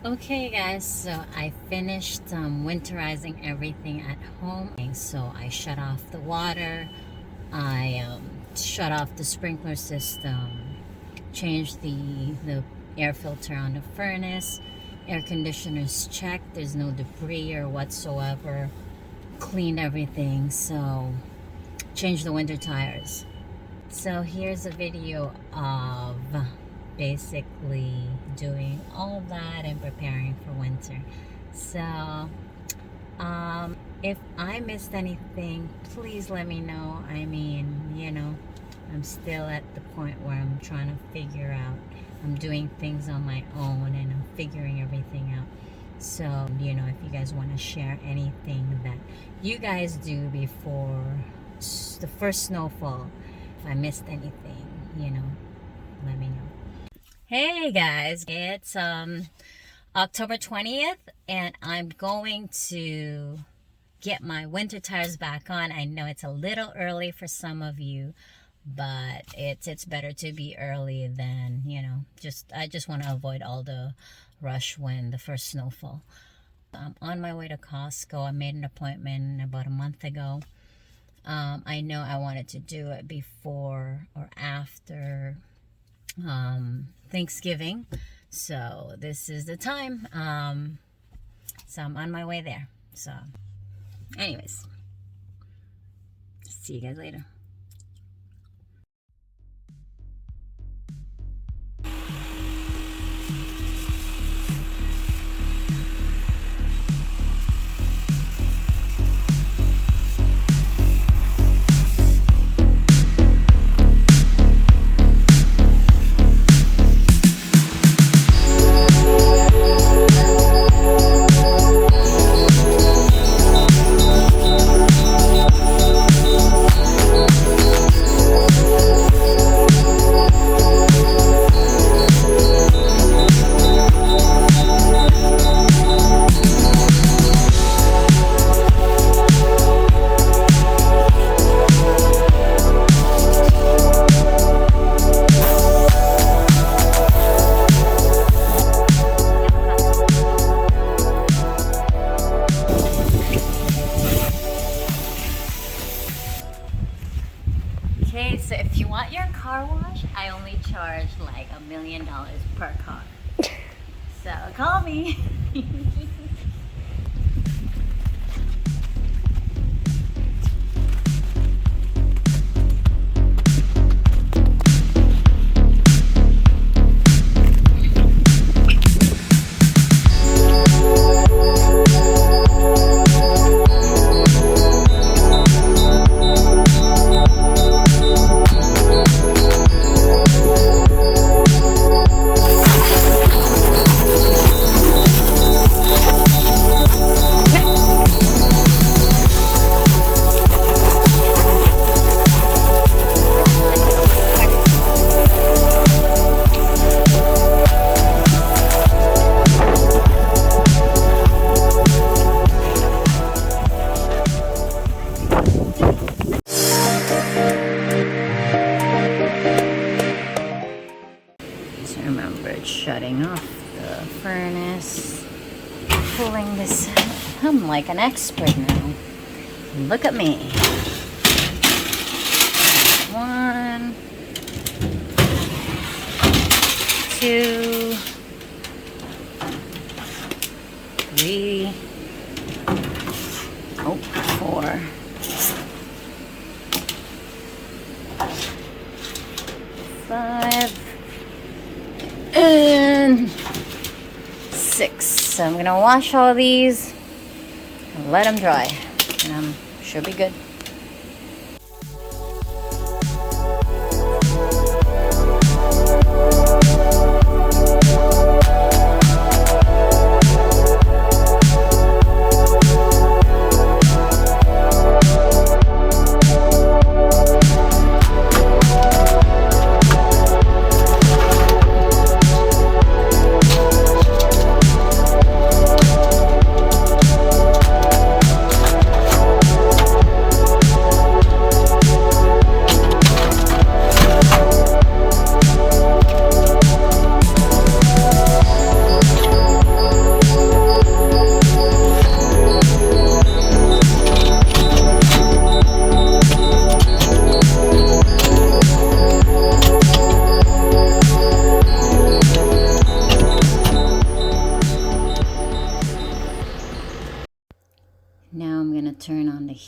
Okay guys, so I finished winterizing everything at home. So I shut off the water, I shut off the sprinkler system, changed the air filter on the furnace, air conditioner's checked, there's no debris or whatsoever, cleaned everything, so changed the winter tires. So here's a video of basically doing all of that and preparing for winter. So if I missed anything, please let me know. I mean, I'm still at the point where I'm trying to figure out, I'm doing things on my own and I'm figuring everything out. So if you guys want to share anything that you guys do before the first snowfall, if I missed anything, let me know. Hey guys, it's October 20th and I'm going to get my winter tires back on. I know it's a little early for some of you, but it's better to be early than, I just want to avoid all the rush when the first snowfall. I'm on my way to COSTCO. I made an appointment about a month ago. I know I wanted to do it before or after Thanksgiving, so this is the time. So I'm on my way there. So anyways, see you guys later. Okay, so if you want your car wash, I only charge like $1 million per car. So call me. Remember shutting off the furnace, pulling this out. I'm like an expert now. Look at me. 1, 2, 3, 4, 5, and 6. So I'm gonna wash all these and let them dry, and should be good.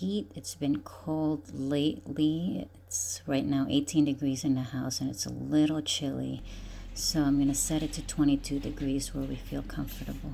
heat. It's been cold lately. It's right now 18 degrees in the house and it's a little chilly. So I'm going to set it to 22 degrees where we feel comfortable.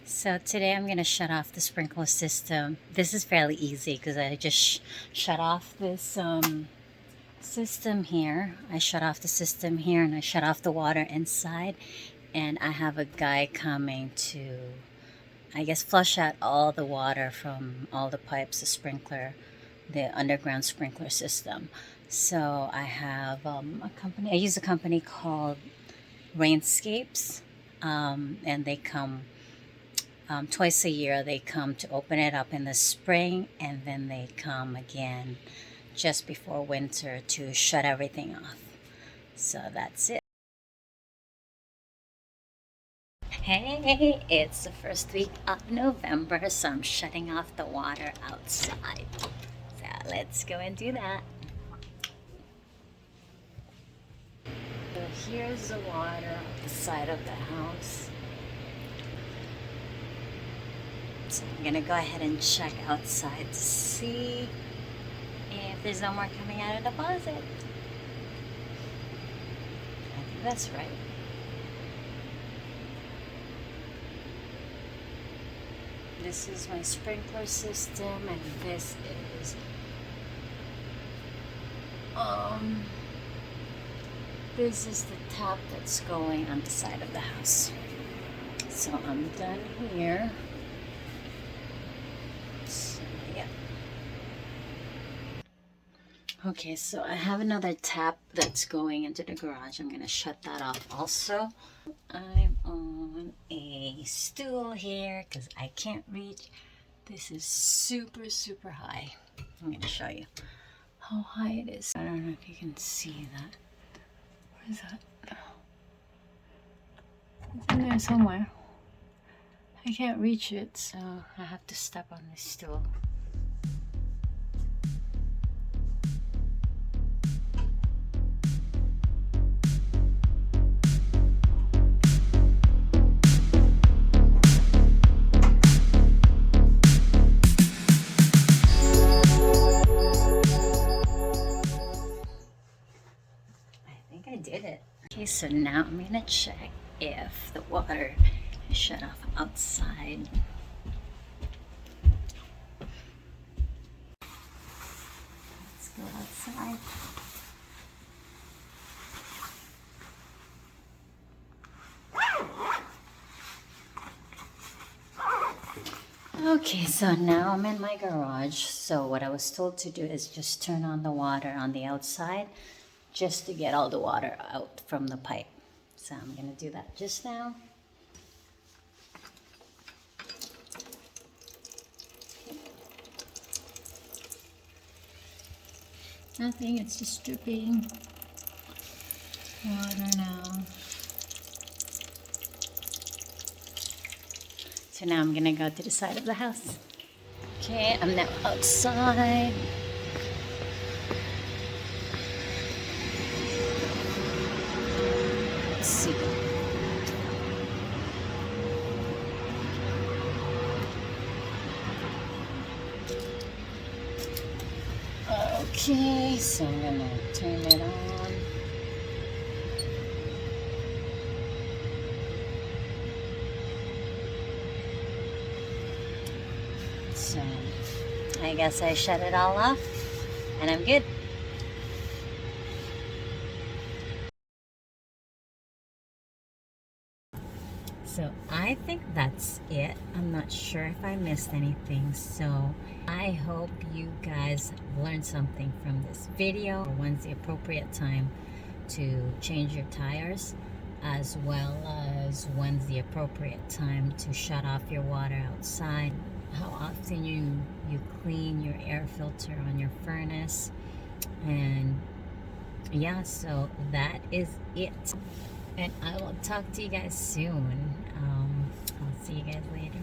So today I'm going to shut off the sprinkler system. This is fairly easy because I just shut off this system here. I shut off the system here and I shut off the water inside. And I have a guy coming to, I guess, flush out all the water from all the pipes, the sprinkler, the underground sprinkler system. So I have a company, I use a company called RAINSCAPES, and they come twice a year. They come to open it up in the spring, and then they come again just before winter to shut everything off. So that's it. Hey, it's the first week of November, so I'm shutting off the water outside. So let's go and do that. So here's the water on the side of the house. So I'm gonna go ahead and check outside to see if there's no more coming out of the faucet. I think that's right. This is my sprinkler system, and this is the tap that's going on the side of the house. So I'm done here. So, yeah. Okay, so I have another tap that's going into the garage. I'm gonna shut that off also. I'm on a stool here because I can't reach. This is super, super high. I'm gonna show you how high it is. I don't know if you can see that. Where is that? It's in there somewhere. I can't reach it, so I have to step on this stool. I did it. Okay, so now I'm gonna check if the water is shut off outside. Let's go outside. Okay, so now I'm in my garage. So what I was told to do is just turn on the water on the outside just to get all the water out from the pipe. So I'm gonna do that just now. Nothing, it's just dripping water now. So now I'm gonna go to the side of the house. Okay, I'm now outside. Let's see. Okay, so I'm gonna turn it on. So I guess I shut it all off and I'm good. So I think that's it. I'm not sure if I missed anything. So I hope you guys learned something from this video. When's the appropriate time to change your tires, as well as when's the appropriate time to shut off your water outside, how often you clean your air filter on your furnace. And yeah, so that is it, and I will talk to you guys soon. I'll see you guys later.